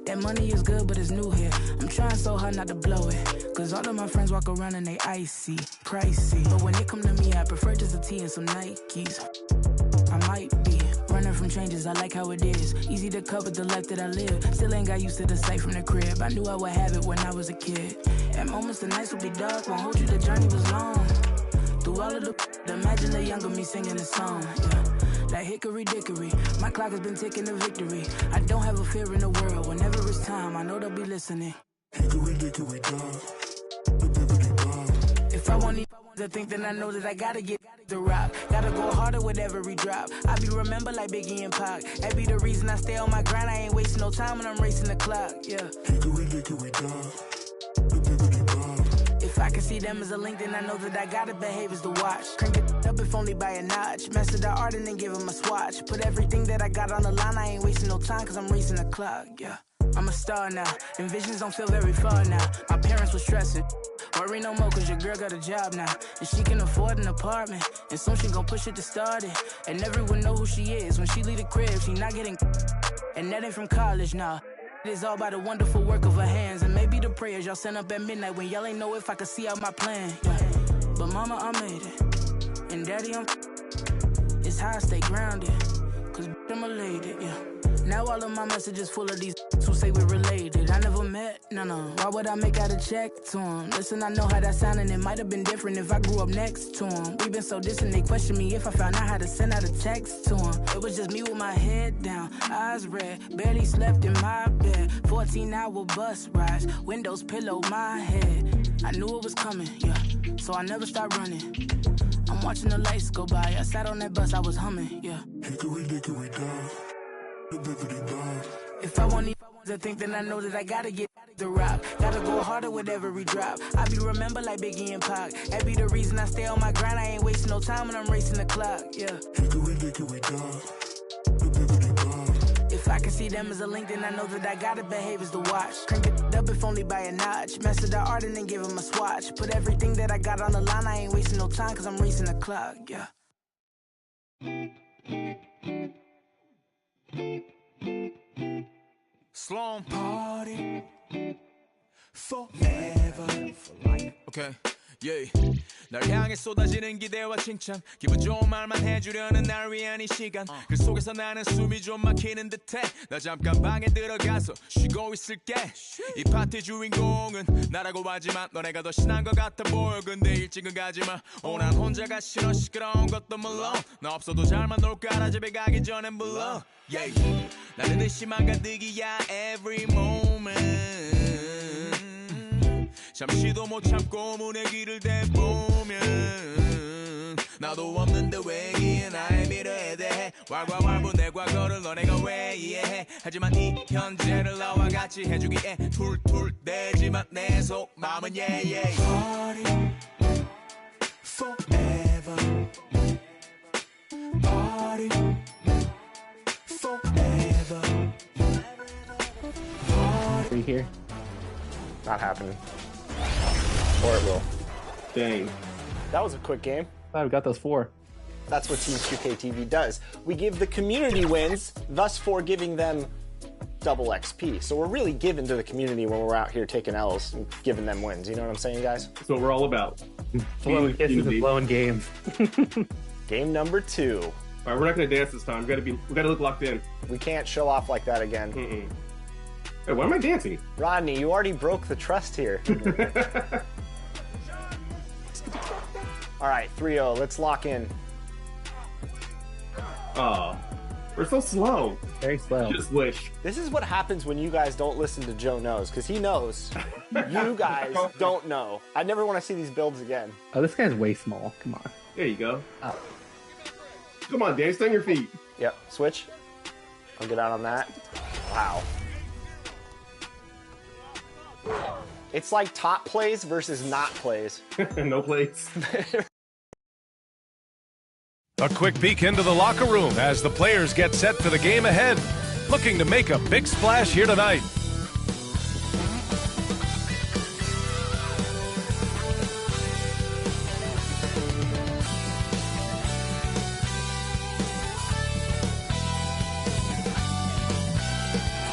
That money is good, but it's new here. I'm trying so hard not to blow it. Cause all of my friends walk around and they icy, pricey. But when it come to me, I prefer just a tee and some Nikes. I might be running from changes, I like how it is. Easy to cover the life that I live. Still ain't got used to the sight from the crib. I knew I would have it when I was a kid. At moments the nights would be dark, won't hold you, the journey was long. Through all of the imagine the younger me singing a song. Yeah. Like hickory dickory, my clock has been ticking to victory. I don't have a fear in the world. Whenever it's time, I know they'll be listening. Hickory dickory dog. If I want to think, then I know that I gotta get the rock. Gotta go harder with every drop. I be remembered like Biggie and Pac. That be the reason I stay on my grind. I ain't wasting no time when I'm racing the clock. Yeah. Hickory dickory dog. If I can see them as a link, then I know that I gotta behave as the watch. Crank it up if only by a notch. Master the art and then give him a swatch. Put everything that I got on the line. I ain't wasting no time cause I'm racing the clock. Yeah. I'm a star now, and visions don't feel very far now. My parents were stressing. Worry no more cause your girl got a job now. And she can afford an apartment, and soon she gon' push it to start it. And everyone know who she is. When she leave the crib, she not getting and that ain't from college now. It is all by the wonderful work of her hands. And maybe the prayers y'all sent up at midnight when y'all ain't know if I could see out my plan. Yeah. But mama, I made it. And daddy, it's how I stay grounded. Cause I'm elated, yeah. Now all of my messages full of these who say we're related. I never met, no. Why would I make out a check to him? Listen, I know how that sound and it might have been different if I grew up next to him. We've been so distant, they question me if I found out how to send out a text to him. It was just me with my head down, eyes red, barely slept in my bed. 14-hour bus rides, windows pillow my head. I knew it was coming, yeah, so I never stopped running. I'm watching the lights go by, I sat on that bus, I was humming, yeah. Hickory dickory dog. If I want to think, then I know that I gotta get the rock. Gotta go harder with every drop. I be remembered like Biggie and Pac. That be the reason I stay on my grind. I ain't wasting no time when I'm racing the clock. Yeah. Hickory dickory dog. If I can see them as a link, then I know that I gotta behave as the watch. Crank it up if only by a notch. Master the art and then give him a swatch. Put everything that I got on the line. I ain't wasting no time cause I'm racing the clock. Yeah. Sloan party forever for life. Okay, yeah. 날 향해 쏟아지는 기대와 칭찬 기분 좋은 말만 해주려는 날 위한 이 시간 그 속에서 나는 숨이 좀 막히는 듯해 나 잠깐 방에 들어가서 쉬고 있을게 이 파티 주인공은 나라고 하지만 너네가 더 신난 것 같아 보여 근데 일찍은 가지마 난 혼자가 싫어 시끄러운 것도 물론 나 없어도 잘만 놀 거라 집에 가기 전엔 물론 yeah. 나는 의심만 가득이야 every moment 잠시도 못 참고 문의 길을 대보면 나도 없는데 왜 이해 나의 미래에 대해 왈가왈부 내 과거를 너네가 왜 이해해 하지만 이 현재를 나와 같이 해주기에 툴툴대지만 내 속마음은 yeah Party forever Party forever Party here? Not happening. Or it will. Dang. That was a quick game. I got those 4. That's what Team 2K TV does. We give the community wins, thus for giving them double XP. So we're really giving to the community when we're out here taking L's and giving them wins. You know what I'm saying, guys? That's what we're all about. Blowing kisses and blowing games. Game number 2. All right, we're not gonna dance this time. We gotta look locked in. We can't show off like that again. Hey, why am I dancing? Rodney, you already broke the trust here. All right, 3-0. Let's lock in. Oh, we're so slow. Very slow. Just wish. This is what happens when you guys don't listen to Joe Knows, because he knows. You guys don't know. I never want to see these builds again. Oh, this guy's way small. Come on. There you go. Oh. Come on, Dan, stay on your feet. Yep, switch. I'll get out on that. Wow. It's like top plays versus not plays. No plays. A quick peek into the locker room as the players get set for the game ahead. Looking to make a big splash here tonight.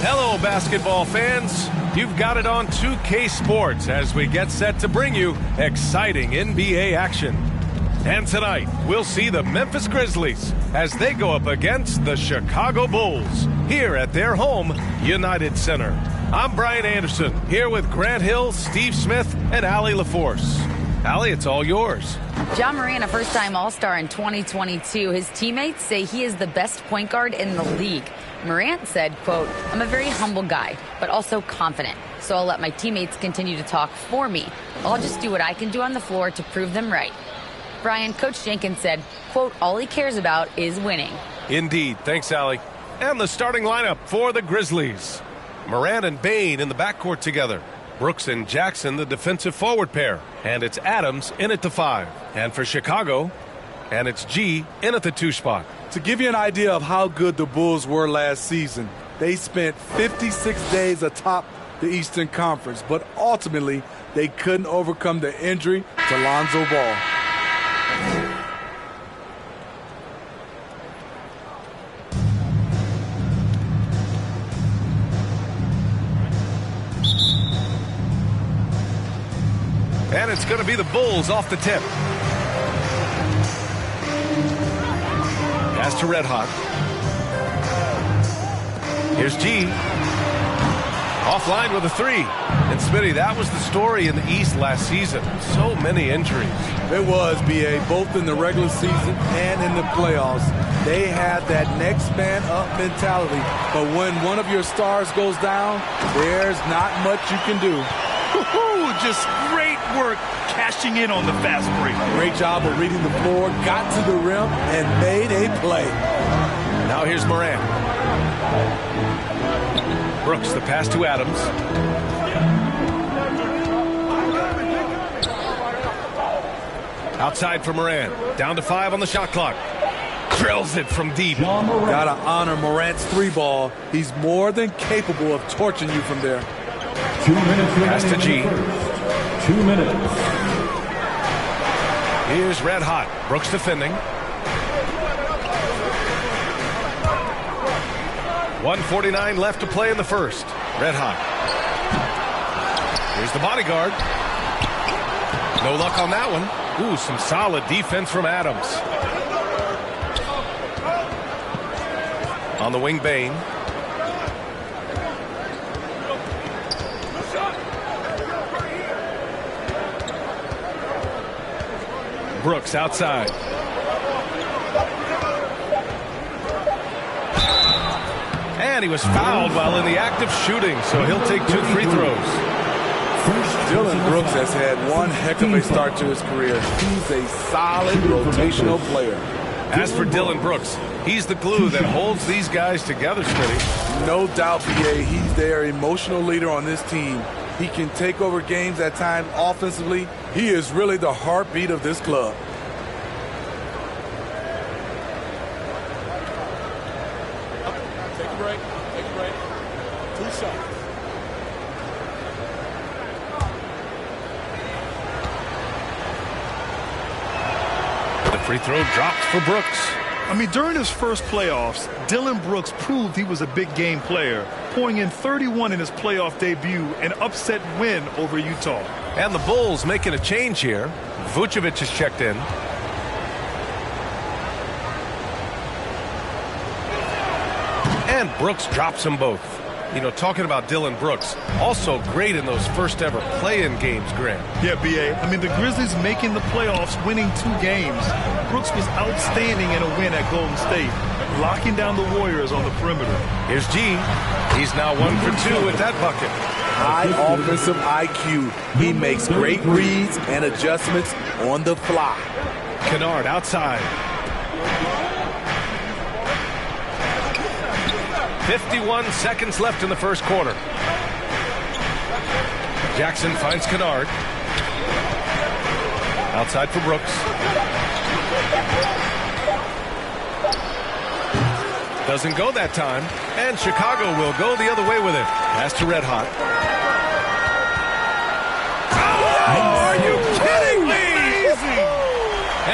Hello, basketball fans. You've got it on 2K Sports as we get set to bring you exciting NBA action. And tonight, we'll see the Memphis Grizzlies as they go up against the Chicago Bulls here at their home, United Center. I'm Brian Anderson, here with Grant Hill, Steve Smith, and Allie LaForce. Allie, it's all yours. Ja Morant, a first-time All-Star in 2022. His teammates say he is the best point guard in the league. Morant said, quote, "I'm a very humble guy, but also confident. So I'll let my teammates continue to talk for me. I'll just do what I can do on the floor to prove them right." Brian, Coach Jenkins said, quote, "All he cares about is winning." Indeed. Thanks, Allie. And the starting lineup for the Grizzlies. Morant and Bane in the backcourt together. Brooks and Jackson, the defensive forward pair. And it's Adams in at the 5. And for Chicago, and it's G in at the 2 spot. To give you an idea of how good the Bulls were last season, they spent 56 days atop the Eastern Conference, but ultimately they couldn't overcome the injury to Lonzo Ball. And it's going to be the Bulls off the tip. Pass to Red Hot. Here's G. Offline with a 3. And Smitty, that was the story in the East last season. So many injuries. It was, B.A., both in the regular season and in the playoffs. They had that next man up mentality. But when one of your stars goes down, there's not much you can do. Just great work cashing in on the fast break. Great job of reading the floor, got to the rim, and made a play. Now here's Morant. Brooks, the pass to Adams. Outside for Morant. Down to 5 on the shot clock. Drills it from deep. Gotta honor Morant's 3 ball. He's more than capable of torching you from there. 2 minutes. Pass to G. 2 minutes. Here's Red Hot. Brooks defending. 1:49 left to play in the first. Red Hot. Here's the bodyguard. No luck on that one. Ooh, some solid defense from Adams. On the wing, Bane. Brooks outside. And he was fouled while in the act of shooting, so he'll take 2 free throws. Dillon Brooks has had one heck of a start to his career. He's a solid rotational player. As for Dillon Brooks, he's the glue that holds these guys together, Smitty. No doubt, B.A., he's their emotional leader on this team. He can take over games at times offensively. He is really the heartbeat of this club. Take a break. 2 shots. The free throw dropped for Brooks. I mean, during his first playoffs, Dillon Brooks proved he was a big game player, pouring in 31 in his playoff debut, an upset win over Utah. And the Bulls making a change here. Vucevic is checked in. And Brooks drops them both. You know, talking about Dillon Brooks, also great in those first ever play-in games, Grant. Yeah, B.A. I mean, the Grizzlies making the playoffs, winning 2 games. Brooks was outstanding in a win at Golden State, locking down the Warriors on the perimeter. Here's G. He's now 1 for 2 with that bucket. High offensive IQ. He makes great reads and adjustments on the fly. Kennard outside. 51 seconds left in the first quarter. Jackson finds Kennard. Outside for Brooks. Doesn't go that time. And Chicago will go the other way with it. Pass to Red Hot. Oh, are you kidding me? Amazing!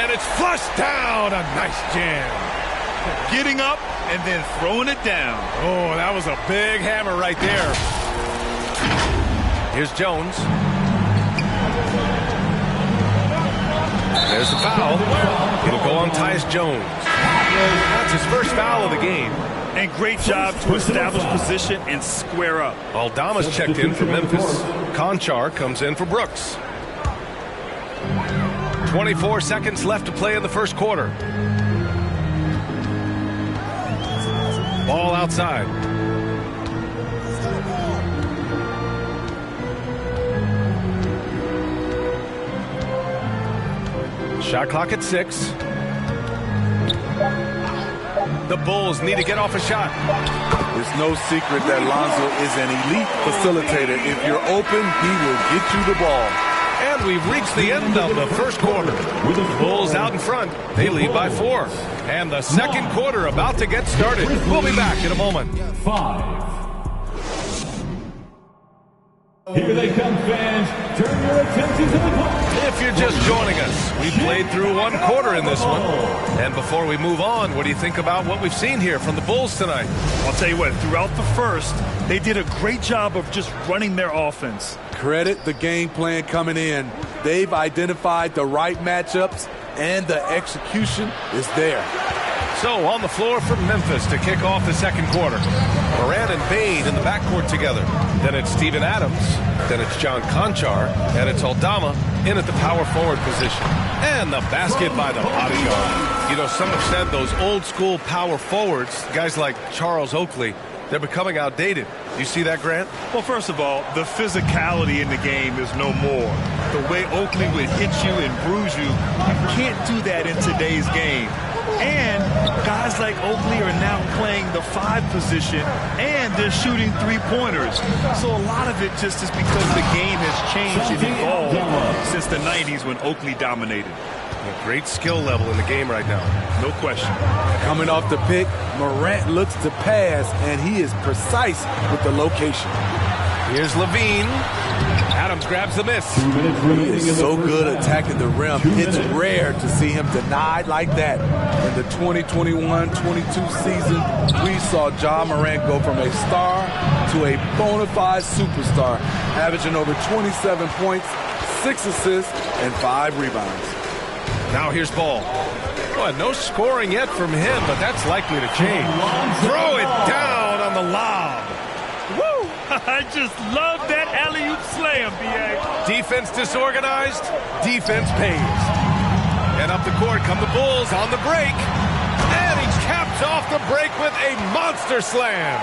And it's flushed down. A nice jam. getting up and then throwing it down. Oh, that was a big hammer right there. Here's Jones. There's the foul. It'll go on Tyus Jones. That's his first foul of the game. And great job to establish position and square up. Aldama's checked in for Memphis. Conchar comes in for Brooks. 24 seconds left to play in the first quarter. Ball outside. Shot clock at 6. The Bulls need to get off a shot. It's no secret that Lonzo is an elite facilitator. If you're open, he will get you the ball. And we've reached the end of the first quarter. With the Bulls out in front, they lead by 4. And the second quarter about to get started. We'll be back in a moment. 5. Here they come, fans. Turn your attention to the clock. If you're just joining us, we played through one quarter in this one. And before we move on, what do you think about what we've seen here from the Bulls tonight? I'll tell you what, throughout the first, they did a great job of just running their offense. Credit the game plan coming in. They've identified the right matchups, and the execution is there. So on the floor for Memphis to kick off the second quarter. Morant and Bane in the backcourt together. Then it's Steven Adams. Then it's John Conchar. And it's Aldama in at the power forward position. And the basket by the bodyguard. You know, some have said those old school power forwards, guys like Charles Oakley, they're becoming outdated. You see that, Grant? Well, first of all, the physicality in the game is no more. The way Oakley would hit you and bruise you, you can't do that in today's game. And guys like Oakley are now playing the 5 position, and they're shooting 3-pointers. So a lot of it just is because the game has changed and evolved since the 90s when Oakley dominated. A great skill level in the game right now. No question. Coming off the pick, Morant looks to pass, and he is precise with the location. Here's Levine. Adams grabs the miss. He is so good attacking the rim. It's rare to see him denied like that. In the 2021-22 season, we saw Ja Morant go from a star to a bona fide superstar, averaging over 27 points, 6 assists, and 5 rebounds. Now here's Ball. Well, no scoring yet from him, but that's likely to change. Throw it down on the lob. Woo! I just love that alley-oop slam, B.A. Defense disorganized, defense pays. And up the court come the Bulls on the break. And he caps off the break with a monster slam.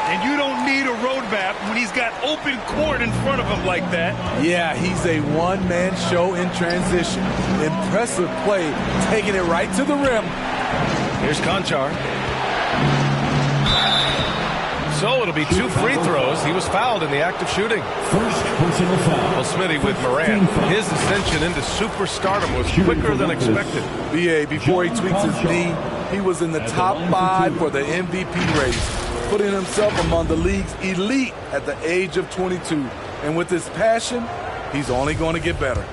And you don't need a roadmap when he's got open court in front of him like that. Yeah, he's a one-man show in transition. Impressive play, taking it right to the rim. Here's Conchar. So it'll be 2 free throws. He was fouled in the act of shooting. First personal foul. Well, Smitty, with Morant, his ascension into superstardom was quicker than expected. B.A., before he tweaks his knee, he was in the top 5 for the MVP race, putting himself among the league's elite at the age of 22. And with his passion, he's only going to get better.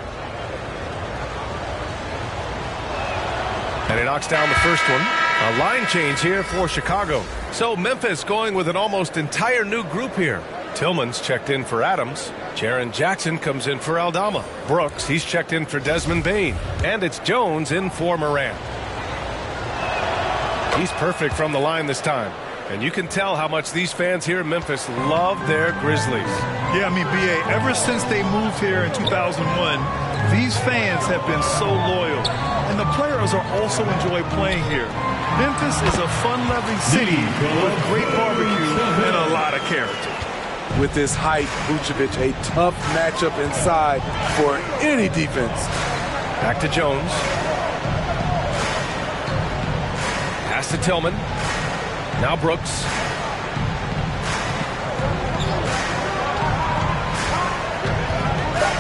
And he knocks down the first one. A line change here for Chicago. So Memphis going with an almost entire new group here. Tillman's checked in for Adams. Jaren Jackson comes in for Aldama. Brooks, he's checked in for Desmond Bane. And it's Jones in for Morant. He's perfect from the line this time. And you can tell how much these fans here in Memphis love their Grizzlies. Yeah, I mean, B.A., ever since they moved here in 2001, these fans have been so loyal. And the players are also enjoy playing here. Memphis is a fun-loving city with great barbecue and a lot of character. With his height, Vucevic a tough matchup inside for any defense. Back to Jones. Pass to Tillman. Now Brooks.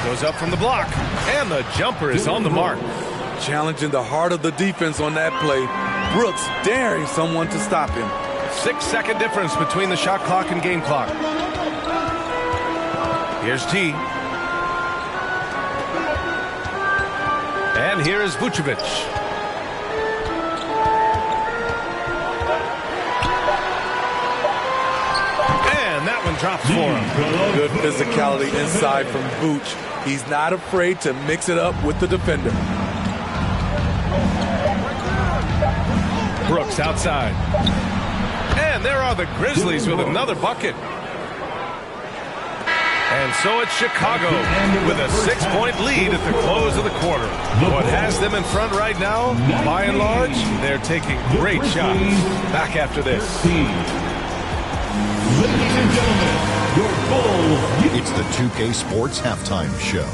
Goes up from the block. And the jumper is on the mark. Challenging the heart of the defense on that play. Brooks daring someone to stop him. 6-second difference between the shot clock and game clock. Here's T. And here is Vucevic. blocks for him. Good physicality inside from Vooch. He's not afraid to mix it up with the defender. Brooks outside. And there are the Grizzlies with another bucket. And so it's Chicago with a 6-point lead at the close of the quarter. What has them in front right now, by and large, they're taking great shots. Back after this. Ladies and gentlemen, your Bulls. It's the 2K Sports Halftime Show.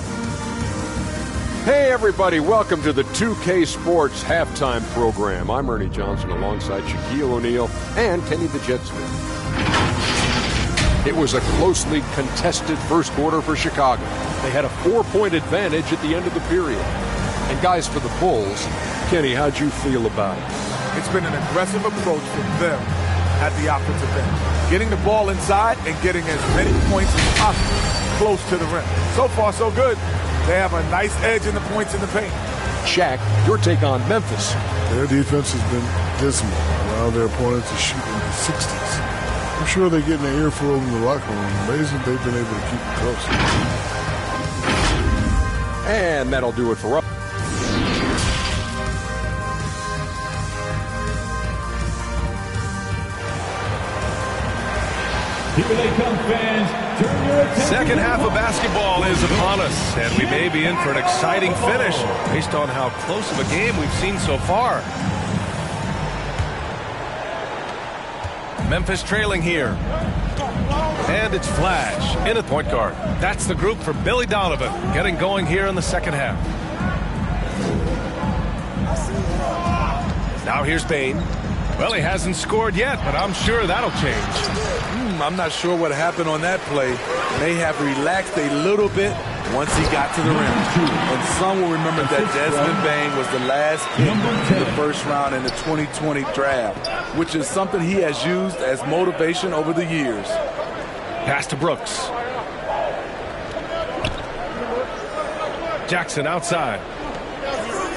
Hey everybody, welcome to the 2K Sports Halftime Program. I'm Ernie Johnson alongside Shaquille O'Neal and Kenny the Jet Smith. It was a closely contested first quarter for Chicago. They had a 4-point advantage at the end of the period. And guys, for the Bulls, Kenny, how'd you feel about it? It's been an aggressive approach from them at the offensive end. Getting the ball inside and getting as many points as possible close to the rim. So far, so good. They have a nice edge in the points in the paint. Shaq, your take on Memphis. Their defense has been dismal. While their opponents are shooting in the 60s. I'm sure they're getting an earful in the locker room. Amazing they've been able to keep it close. And that'll do it for us. Here they come, fans. Turn your attention. Second half of basketball is upon us, and we may be in for an exciting finish based on how close of a game we've seen so far. Memphis trailing here. And it's Flash in at point guard. That's the group for Billy Donovan getting going here in the second half. Now here's Bain. Well, he hasn't scored yet, but I'm sure that'll change. I'm not sure what happened on that play. May have relaxed a little bit once he got to the rim. And some will remember that Desmond Bain was the last pick in the first round in the 2020 draft, which is something he has used as motivation over the years. Pass to Brooks. Jackson outside.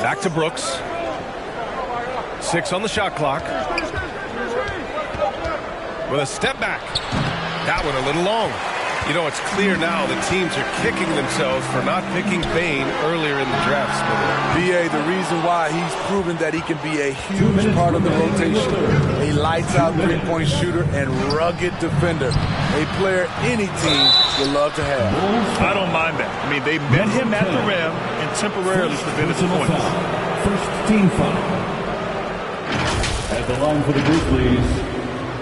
Back to Brooks. 6 on the shot clock. With a step back. That one a little long. You know, it's clear now the teams are kicking themselves for not picking Bain earlier in the draft. B.A., the reason why he's proven that he can be a huge part of the rotation. A lights-out three-point shooter and rugged defender. A player any team would love to have. I don't mind that. I mean, they met him at the rim and temporarily prevented the points. First team foul. At the line for the Grizzlies,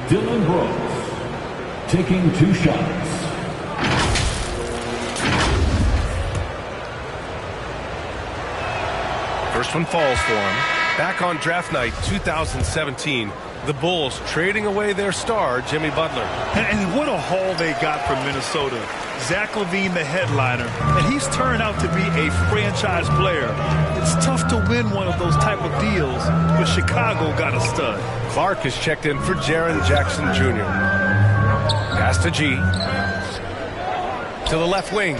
Dylan Brooks taking 2 shots. First one falls for him. Back on draft night 2017, the Bulls trading away their star, Jimmy Butler. And what a haul they got from Minnesota. Zach LaVine, the headliner, and he's turned out to be a franchise player. It's tough to win one of those type of deals, but Chicago got a stud. Clark is checked in for Jaren Jackson Jr. Pass to G. To the left wing.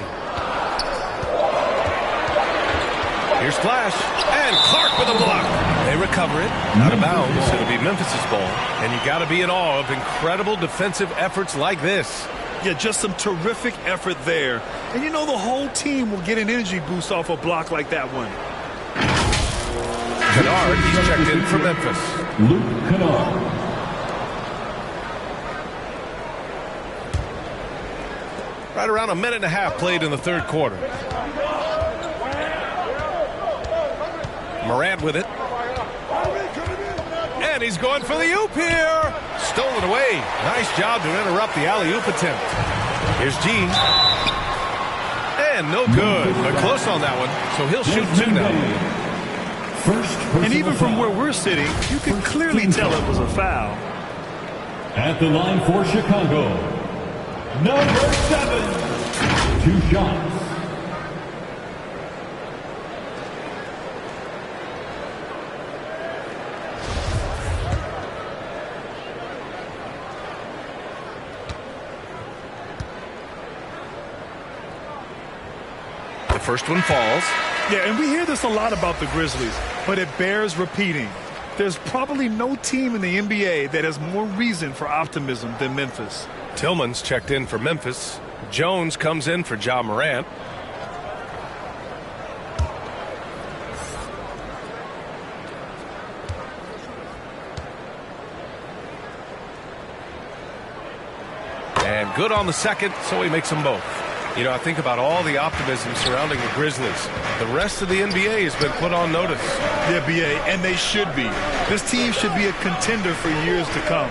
Here's Flash. And Clark with a block. They recover it. Out of bounds. It'll be Memphis' ball. And you got to be in awe of incredible defensive efforts like this. Yeah, just some terrific effort there. And you know the whole team will get an energy boost off a block like that one. Kennard, he's checked in for Memphis. Luke Kennard. Right around a minute and a half played in the third quarter. Morant with it. And he's going for the oop here. Stolen away. Nice job to interrupt the alley-oop attempt. Here's G. And no good, but close on that one. So he'll shoot 2 now. And even from where we're sitting, you can clearly tell it was a foul. At the line for Chicago, number 7. 2 shots. The first one falls. Yeah, and we hear this a lot about the Grizzlies, but it bears repeating. There's probably no team in the NBA that has more reason for optimism than Memphis. Tillman's checked in for Memphis. Jones comes in for Ja Morant. And good on the second, so he makes them both. You know, I think about all the optimism surrounding the Grizzlies. The rest of the NBA has been put on notice. Yeah, BA, and they should be. This team should be a contender for years to come.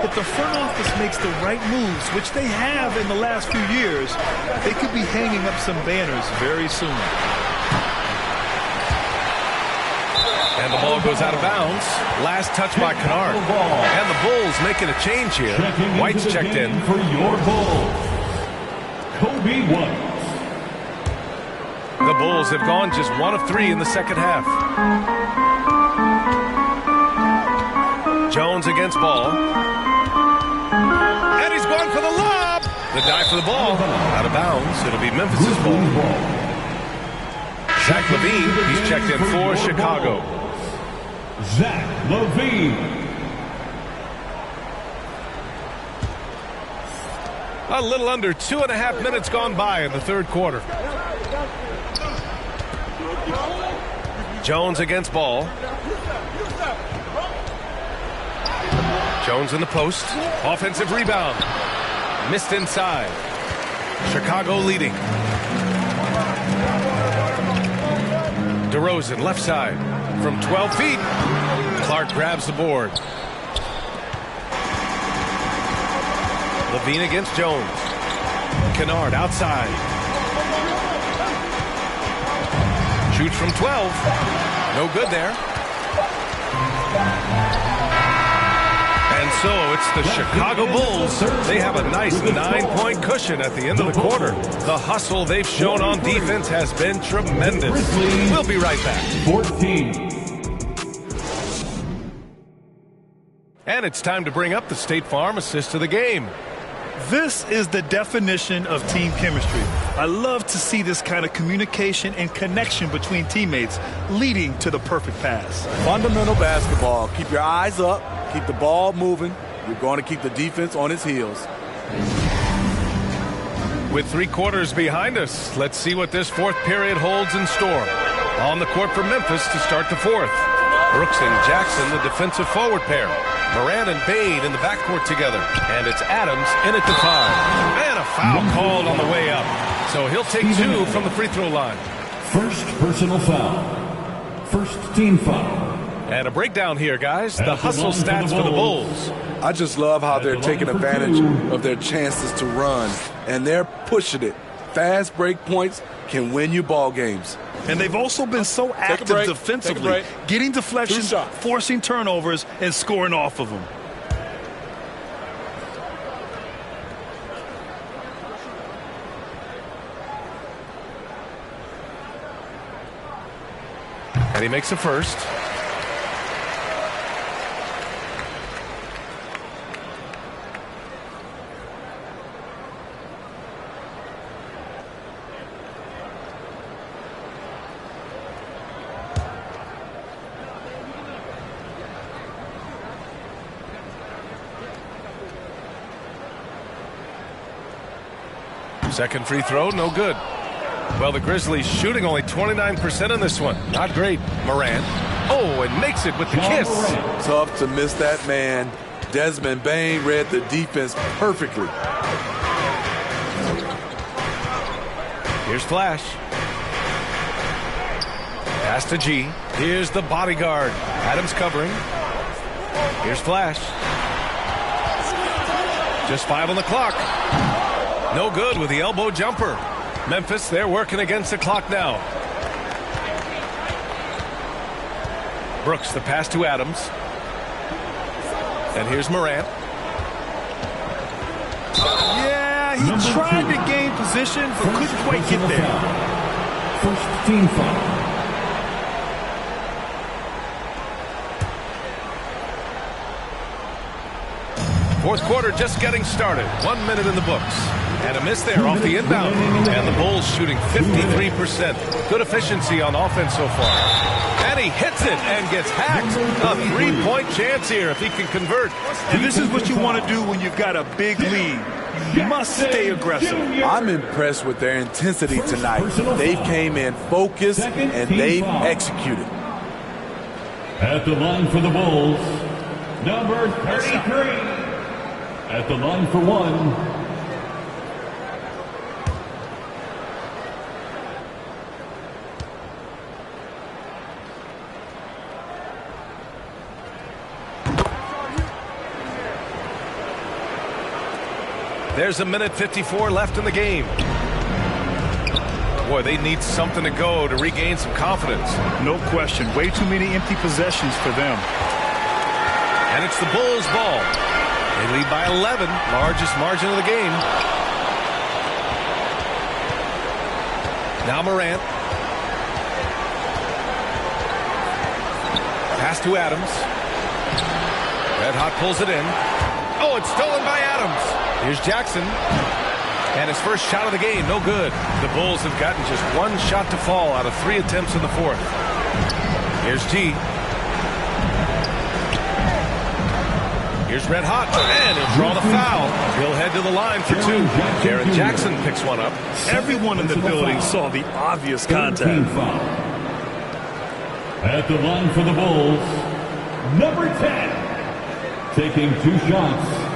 If the front office makes the right moves, which they have in the last few years, they could be hanging up some banners very soon. And the ball goes out of bounds. Last touch by Kennard. And the Bulls making a change here. White's checked in. For your Bulls, Kobe White. The Bulls have gone just 1 of 3 in the second half. Jones against Ball. And he's going for the lob. The dive for the ball. Out of bounds. It'll be Memphis' ball. Zach LaVine, he's checked in for Chicago. Zach LaVine. A little under 2.5 minutes gone by in the third quarter. Jones against Ball. Jones in the post. Offensive rebound. Missed inside. Chicago leading. DeRozan left side from 12 feet. Clark grabs the board. LaVine against Jones. Kennard outside. Shoots from 12. No good there. And so it's the Chicago Bulls. They have a nice 9-point cushion at the end of the quarter. The hustle they've shown on defense has been tremendous. We'll be right back. 14. And it's time to bring up the State Farm assist of the game. This is the definition of team chemistry. I love to see this kind of communication and connection between teammates leading to the perfect pass. Fundamental basketball. Keep your eyes up. Keep the ball moving. You're going to keep the defense on its heels. With 3 quarters behind us, let's see what this fourth period holds in store. On the court for Memphis to start the fourth. Brooks and Jackson, the defensive forward pair. Moran and Bade in the backcourt together. And it's Adams in at the 5. And a foul called on the way up. So he'll take 2 from the free throw line. First personal foul. First team foul. And a breakdown here, guys. The hustle stats for the Bulls. I just love how they're taking advantage of their chances to run. And they're pushing it. Fast break points can win you ball games. And they've also been so active defensively, getting deflections, forcing turnovers, and scoring off of them. And he makes a first. Second free throw, no good. Well, the Grizzlies shooting only 29% in this one. Not great. Morant. Oh, and makes it with the kiss. Tough to miss that man. Desmond Bane read the defense perfectly. Here's Flash. Pass to G. Here's the bodyguard. Adams covering. Here's Flash. Just 5 on the clock. No good with the elbow jumper. Memphis, they're working against the clock now. Brooks, the pass to Adams. And here's Morant. Yeah, he tried to gain position, but couldn't quite get there. First team foul. Fourth quarter just getting started. 1 minute in the books. And a miss there off the inbound. And the Bulls shooting 53%. Good efficiency on offense so far. And he hits it and gets hacked. A 3-point chance here if he can convert. And this is what you want to do when you've got a big lead. must stay aggressive. I'm impressed with their intensity tonight. They came in focused and they've executed. At the line for the Bulls, number 33. At the line for one, There's a minute 54 left in the game. Boy, they need something to go to regain some confidence. No question. Way too many empty possessions for them. And it's the Bulls' ball. They lead by 11, largest margin of the game. Now Morant. Pass to Adams. Red Hot pulls it in. Oh, it's stolen by Adams. Here's Jackson. And his first shot of the game, no good. The Bulls have gotten just one shot to fall out of 3 attempts in the fourth. Here's G. Here's Red Hot, and he'll draw the foul. He'll head to the line for 2. Jaren Jackson picks one up. Everyone in the building saw the obvious contact. at the line for the Bulls, number 10, taking 2 shots.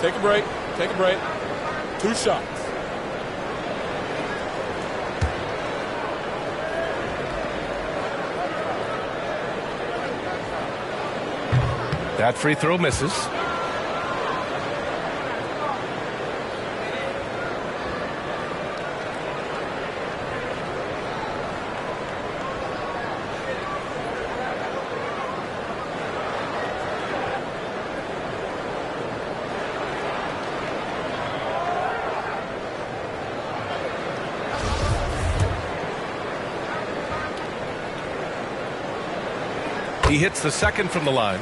Take a break. Take a break. 2 shots. That free throw misses. He hits the second from the line.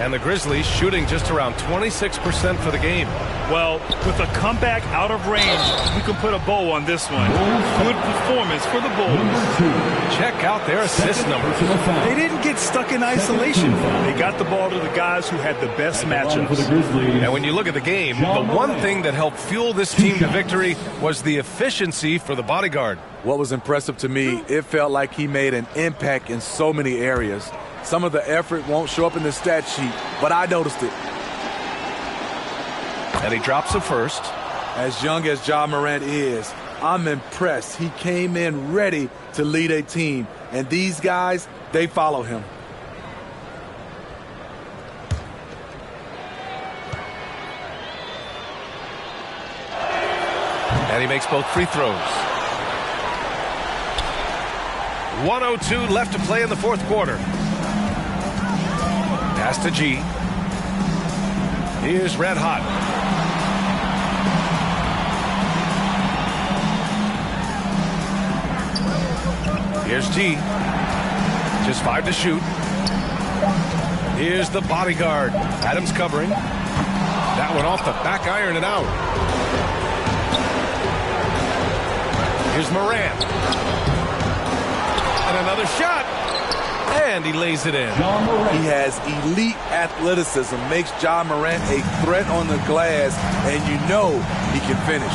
And the Grizzlies shooting just around 26% for the game. Well, with a comeback out of range, we can put a bow on this one. Good performance for the Bulls. Check out their assist numbers. They didn't get stuck in isolation. They got the ball to the guys who had the best matchups. And when you look at the game, the one thing that helped fuel this team to victory was the efficiency for the bodyguard. What was impressive to me, it felt like he made an impact in so many areas. Some of the effort won't show up in the stat sheet, but I noticed it. And he drops the first. As young as Ja Morant is, I'm impressed. He came in ready to lead a team, and these guys, they follow him. And he makes both free throws. 1:02 left to play in the fourth quarter. Pass to G. Here's Red Hot. Here's G. Just 5 to shoot. Here's the bodyguard. Adams covering. That one off the back iron and out. Here's Morant. And another shot. And he lays it in. He has elite athleticism, makes Ja Morant a threat on the glass, and you know he can finish.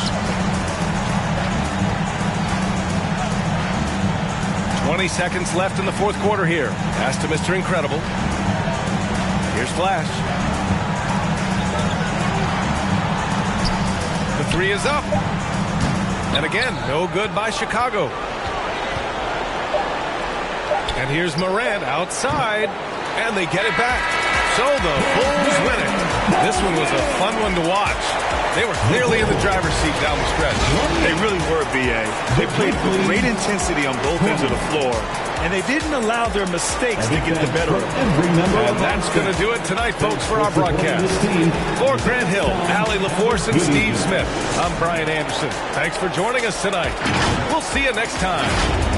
20 seconds left in the fourth quarter here. Pass to Mr. Incredible. Here's Flash. The 3 is up. And again, no good by Chicago. And here's Morant outside, and they get it back. So the Bulls win it. This one was a fun one to watch. They were clearly in the driver's seat down the stretch. They really were, B.A. They played with great intensity on both ends of the floor, and they didn't allow their mistakes to get the better of them. And that's going to do it tonight, folks, for our broadcast. For Grant Hill, Allie LaForce, and Steve Smith, I'm Brian Anderson. Thanks for joining us tonight. We'll see you next time.